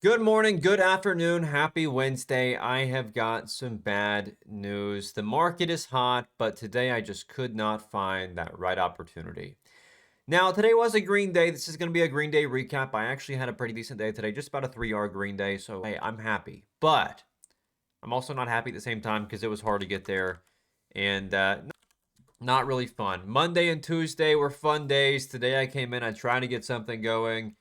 Good morning, good afternoon, happy Wednesday. I have got some bad news. The market is hot, but today I just could not find that right opportunity. Now, today was a green day. This is going to be a green day recap. I actually had a pretty decent day today, just about a 3 hour green day. So, hey, I'm happy. But I'm also not happy at the same time because it was hard to get there and not really fun. Monday and Tuesday were fun days. Today I came in, I tried to get something going.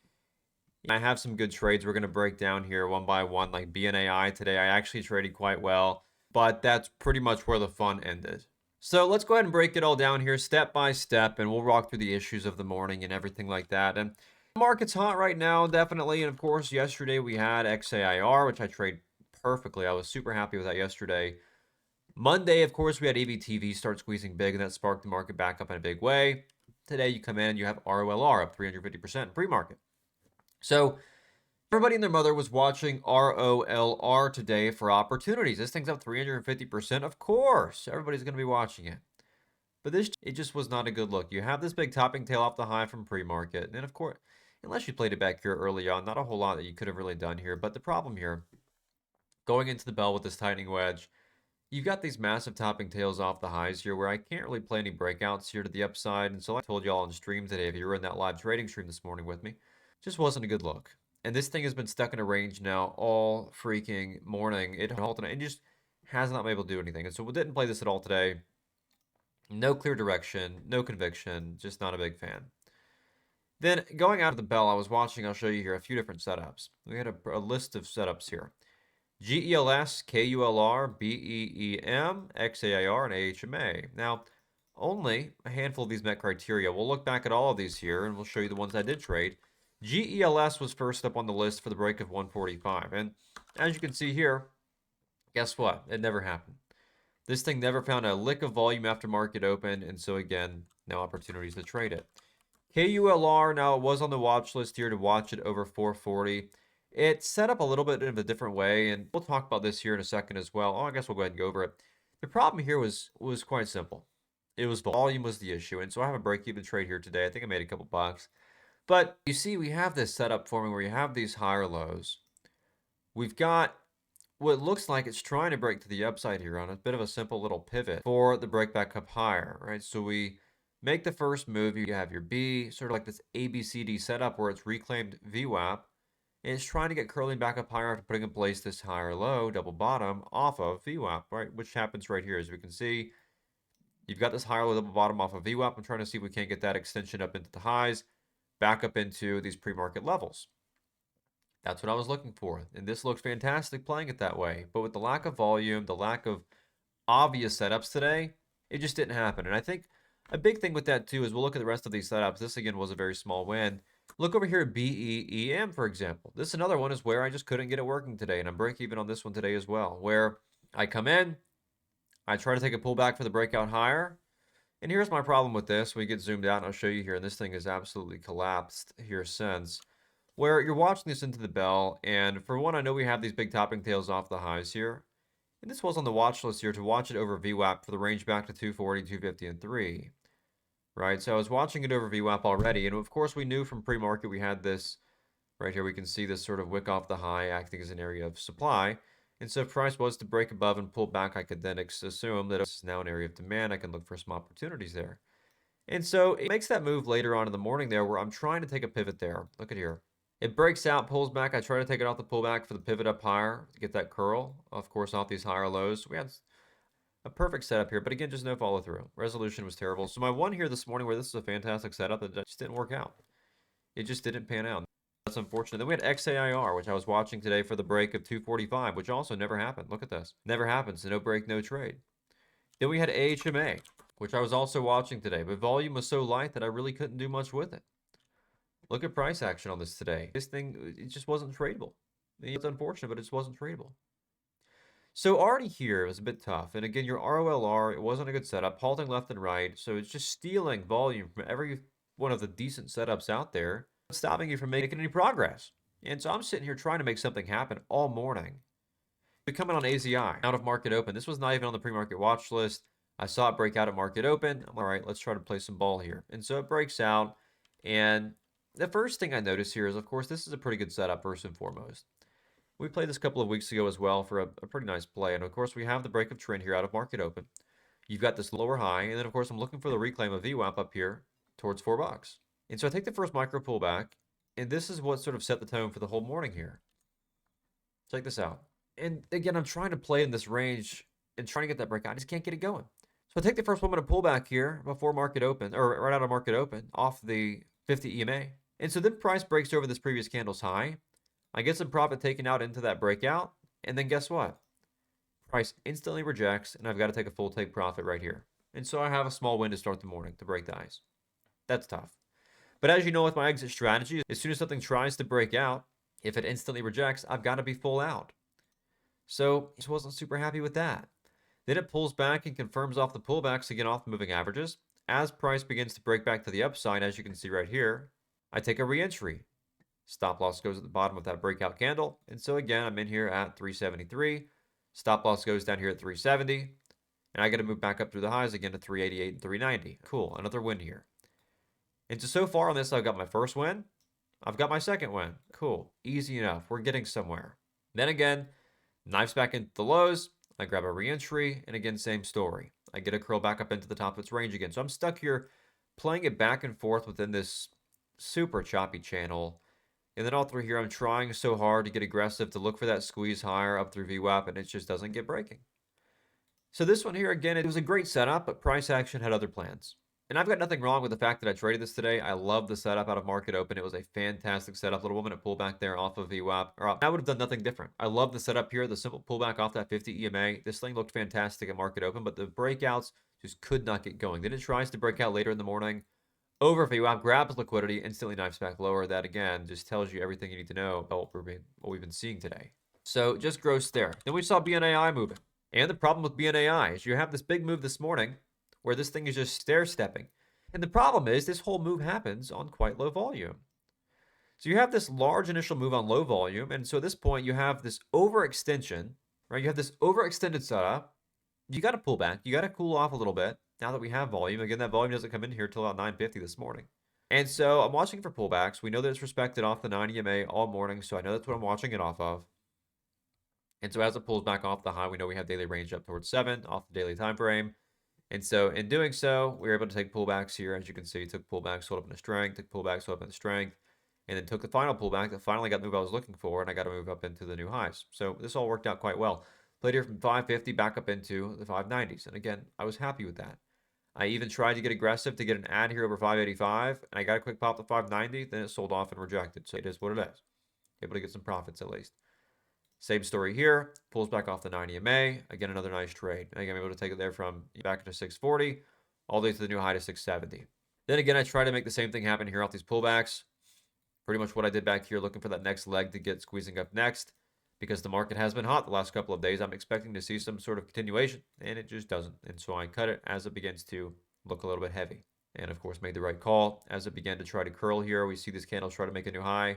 I have some good trades we're going to break down here one by one, like BNAI today. I actually traded quite well, but that's pretty much where the fun ended. So let's go ahead and break it all down here step by step, and we'll walk through the issues of the morning and everything like that. And the market's hot right now, definitely. And of course, yesterday we had XAIR, which I trade perfectly. I was super happy with that yesterday. Monday, of course, we had EVTV start squeezing big, and that sparked the market back up in a big way. Today, you come in and you have ROLR up 350% pre-market. So everybody and their mother was watching ROLR today for opportunities. This thing's up 350%. Of course, everybody's going to be watching it. But it just was not a good look. You have this big topping tail off the high from pre-market. And then, of course, unless you played it back here early on, not a whole lot that you could have really done here. But the problem here, going into the bell with this tightening wedge, you've got these massive topping tails off the highs here where I can't really play any breakouts here to the upside. And so I told y'all on stream today, if you were in that live trading stream this morning with me, just wasn't a good look. And this thing has been stuck in a range now all freaking morning. It halted and just has not been able to do anything. And so we didn't play this at all today. No clear direction, no conviction, just not a big fan. Then going out of the bell, I was watching, I'll show you here a few different setups. We had a list of setups here. GELS, KULR, BEEM, XAIR, and AHMA. Now, only a handful of these met criteria. We'll look back at all of these here, and we'll show you the ones I did trade. GELS was first up on the list for the break of 145. And as you can see here, guess what? It never happened. This thing never found a lick of volume after market open, and so again, no opportunities to trade it. KULR, now it was on the watch list here to watch it over 440. It's set up a little bit in a different way, and we'll talk about this here in a second as well. Oh, I guess we'll go ahead and go over it. The problem here was quite simple. It was volume was the issue, and so I have a break-even trade here today. I think I made a couple bucks. But you see, we have this setup forming where you have these higher lows. We've got what looks like it's trying to break to the upside here on a bit of a simple little pivot for the break back up higher, right? So we make the first move. You have your B, sort of like this ABCD setup where it's reclaimed VWAP. And it's trying to get curling back up higher after putting in place this higher low, double bottom, off of VWAP, right? Which happens right here. As we can see, you've got this higher low, double bottom off of VWAP. I'm trying to see if we can't get that extension up into the highs, back up into these pre-market levels. That's what I was looking for. And this looks fantastic playing it that way. But with the lack of volume, the lack of obvious setups today, it just didn't happen. And I think a big thing with that too is we'll look at the rest of these setups. This again was a very small win. Look over here at BEEM, for example. This is another one is where I just couldn't get it working today. And I'm break even on this one today as well, where I come in, I try to take a pullback for the breakout higher. And here's my problem with this. We get zoomed out and I'll show you here. And this thing has absolutely collapsed here since. Where you're watching this into the bell. And for one, I know we have these big topping tails off the highs here. And this was on the watch list here to watch it over VWAP for the range back to 240, 250, and 3. Right, so I was watching it over VWAP already. And of course, we knew from pre-market we had this right here. We can see this sort of wick off the high acting as an area of supply. And so if price was to break above and pull back, I could then assume that it's now an area of demand. I can look for some opportunities there. And so it makes that move later on in the morning there where I'm trying to take a pivot there. Look at here. It breaks out, pulls back. I try to take it off the pullback for the pivot up higher to get that curl, of course, off these higher lows. We had a perfect setup here, but again, just no follow through. Resolution was terrible. So my one here this morning where this is a fantastic setup, that just didn't work out. It just didn't pan out. That's unfortunate. Then we had XAIR, which I was watching today for the break of 245, which also never happened. Look at this. Never happened, so no break, no trade. Then we had AHMA, which I was also watching today, but volume was so light that I really couldn't do much with it. Look at price action on this today. This thing, it just wasn't tradable. It's unfortunate, but it just wasn't tradable. So already here was a bit tough. And again, your ROLR, it wasn't a good setup, halting left and right. So it's just stealing volume from every one of the decent setups out there, stopping you from making any progress. And so I'm sitting here trying to make something happen all morning. We come in on AZI, out of market open. This was not even on the pre-market watch list. I saw it break out at market open. I'm all right, let's try to play some ball here. And so it breaks out. And the first thing I notice here is, of course, this is a pretty good setup first and foremost. We played this a couple of weeks ago as well for a pretty nice play. And of course, we have the break of trend here out of market open. You've got this lower high, and then of course I'm looking for the reclaim of VWAP up here towards $4. And so I take the first micro pullback, and this is what sort of set the tone for the whole morning here. Check this out. And again, I'm trying to play in this range and trying to get that breakout. I just can't get it going. So I take the first 1 minute pullback here before market open, or right out of market open, off the 50 EMA. And so then price breaks over this previous candle's high. I get some profit taken out into that breakout, and then guess what? Price instantly rejects, and I've got to take a full take profit right here. And so I have a small win to start the morning to break the ice. That's tough. But as you know, with my exit strategy, as soon as something tries to break out, if it instantly rejects, I've got to be full out. So I wasn't super happy with that. Then it pulls back and confirms off the pullbacks again off the moving averages. As price begins to break back to the upside, as you can see right here, I take a re-entry. Stop loss goes at the bottom of that breakout candle. And so again, I'm in here at 373. Stop loss goes down here at 370. And I got to move back up through the highs again to 388 and 390. Cool, another win here. And so far on this, I've got my first win. I've got my second win. Cool, easy enough. We're getting somewhere. Then again, knifes back into the lows. I grab a re-entry, and again, same story. I get a curl back up into the top of its range again. So I'm stuck here playing it back and forth within this super choppy channel. And then all through here, I'm trying so hard to get aggressive to look for that squeeze higher up through VWAP, and it just doesn't get breaking. So this one here, again, it was a great setup, but price action had other plans. And I've got nothing wrong with the fact that I traded this today. I love the setup out of market open. It was a fantastic setup. Little 1 minute pullback there off of VWAP. I would have done nothing different. I love the setup here. The simple pullback off that 50 EMA. This thing looked fantastic at market open, but the breakouts just could not get going. Then it tries to break out later in the morning. Over VWAP, grabs liquidity, instantly knifes back lower. That, again, just tells you everything you need to know about what we've been seeing today. So just gross there. Then we saw BNAI moving. And the problem with BNAI is you have this big move this morning where this thing is just stair-stepping. And the problem is this whole move happens on quite low volume. So you have this large initial move on low volume. And so at this point, you have this overextension, right? You have this overextended setup. You got to pull back. You got to cool off a little bit now that we have volume. Again, that volume doesn't come in here till about 9:50 this morning. And so I'm watching for pullbacks. We know that it's respected off the 9 EMA all morning. So I know that's what I'm watching it off of. And so as it pulls back off the high, we know we have daily range up towards 7 off the daily time frame. And so in doing so, we were able to take pullbacks here. As you can see, took pullbacks, sold up into strength, took pullbacks, sold up into strength, and then took the final pullback that finally got the move I was looking for, and I got to move up into the new highs. So this all worked out quite well. Played here from 550 back up into the 590s. And again, I was happy with that. I even tried to get aggressive to get an ad here over 585, and I got a quick pop to 590, then it sold off and rejected. So it is what it is. Able to get some profits at least. Same story here, pulls back off the 9 EMA. Again, another nice trade. Again, I'm able to take it there from back to 640, all the way to the new high to 670. Then again, I try to make the same thing happen here off these pullbacks. Pretty much what I did back here, looking for that next leg to get squeezing up next. Because the market has been hot the last couple of days, I'm expecting to see some sort of continuation, and it just doesn't. And so I cut it as it begins to look a little bit heavy. And of course, made the right call. As it began to try to curl here, we see these candles try to make a new high.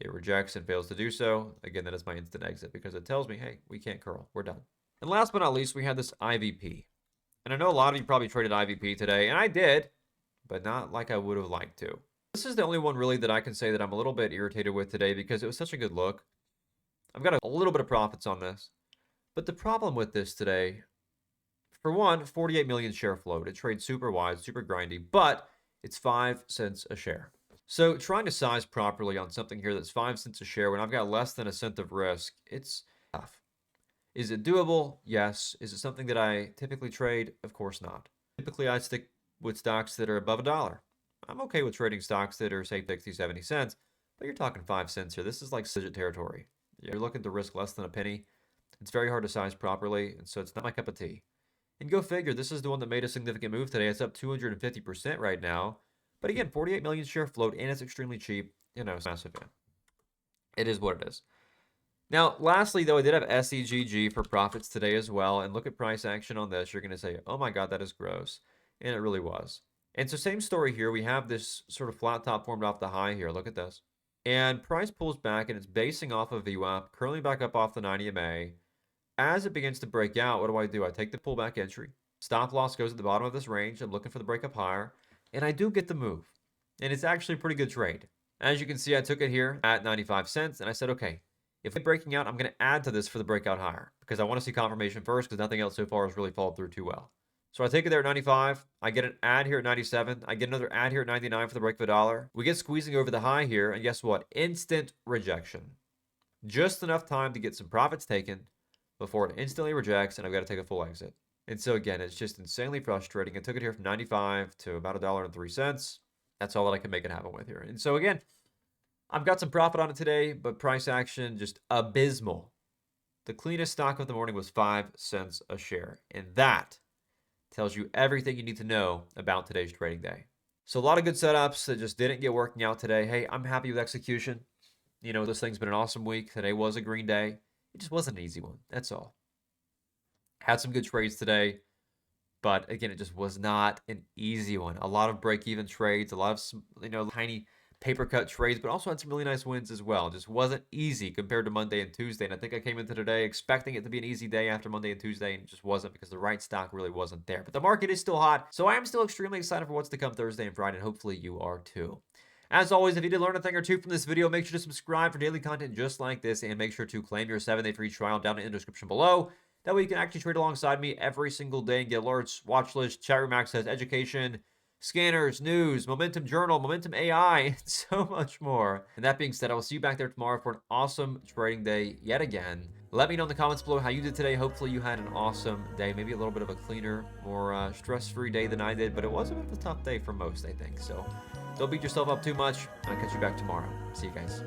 It rejects and fails to do so. Again, that is my instant exit because it tells me, hey, we can't curl. We're done. And last but not least, we had this IVP. And I know a lot of you probably traded IVP today, and I did, but not like I would have liked to. This is the only one really that I can say that I'm a little bit irritated with today because it was such a good look. I've got a little bit of profits on this. But the problem with this today, for one, 48 million share float. It trades super wide, super grindy, but it's 5 cents a share. So trying to size properly on something here that's 5 cents a share when I've got less than a cent of risk, it's tough. Is it doable? Yes. Is it something that I typically trade? Of course not. Typically, I stick with stocks that are above $1. I'm okay with trading stocks that are, say, 60, 70 cents, but you're talking 5 cents here. This is like digit territory. You're looking to risk less than a penny. It's very hard to size properly, and so it's not my cup of tea. And go figure, this is the one that made a significant move today. It's up 250% right now. But again, 48 million share float, and it's extremely cheap. You know, it's massive. It is what it is. Now, lastly, though, I did have SEGG for profits today as well. And look at price action on this. You're going to say, oh my God, that is gross. And it really was. And so same story here. We have this sort of flat top formed off the high here. Look at this. And price pulls back, and it's basing off of VWAP, curling back up off the 90 EMA. As it begins to break out, what do? I take the pullback entry. Stop loss goes at the bottom of this range. I'm looking for the breakup higher. And I do get the move. And it's actually a pretty good trade. As you can see, I took it here at 95 cents. And I said, okay, If we're breaking out, I'm going to add to this for the breakout higher because I want to see confirmation first because nothing else so far has really followed through too well. So I take it there at 95. I get an add here at 97. I get another add here at 99 for the break of $1. We get squeezing over the high here, and guess what? Instant rejection. Just enough time to get some profits taken before it instantly rejects, and I've got to take a full exit. And so again, it's just insanely frustrating. I took it here from 95 to about $1.03. That's all that I can make it happen with here. And so again, I've got some profit on it today, but price action just abysmal. The cleanest stock of the morning was 5 cents a share, and that tells you everything you need to know about today's trading day. So a lot of good setups that just didn't get working out today. Hey, I'm happy with execution. You know, this thing's been an awesome week. Today was a green day. It just wasn't an easy one. That's all. Had some good trades today, but again, it just was not an easy one. A lot of break-even trades, a lot of tiny paper cut trades, but also had some really nice wins as well. It just wasn't easy compared to Monday and Tuesday. And I think I came into today expecting it to be an easy day after Monday and Tuesday, and it just wasn't because the right stock really wasn't there. But the market is still hot, so I am still extremely excited for what's to come Thursday and Friday, and hopefully you are too. As always, if you did learn a thing or two from this video, make sure to subscribe for daily content just like this, and make sure to claim your 7-day free trial down in the description below. That way you can actually trade alongside me every single day and get alerts, watch list, chat room access, education, scanners, news, Momentum Journal, Momentum AI, and so much more. And that being said, I will see you back there tomorrow for an awesome trading day yet again. Let me know in the comments below how you did today. Hopefully you had an awesome day, maybe a little bit of a cleaner, more stress-free day than I did, but it was a bit of a tough day for most, I think. So don't beat yourself up too much. I'll catch you back tomorrow. See you guys.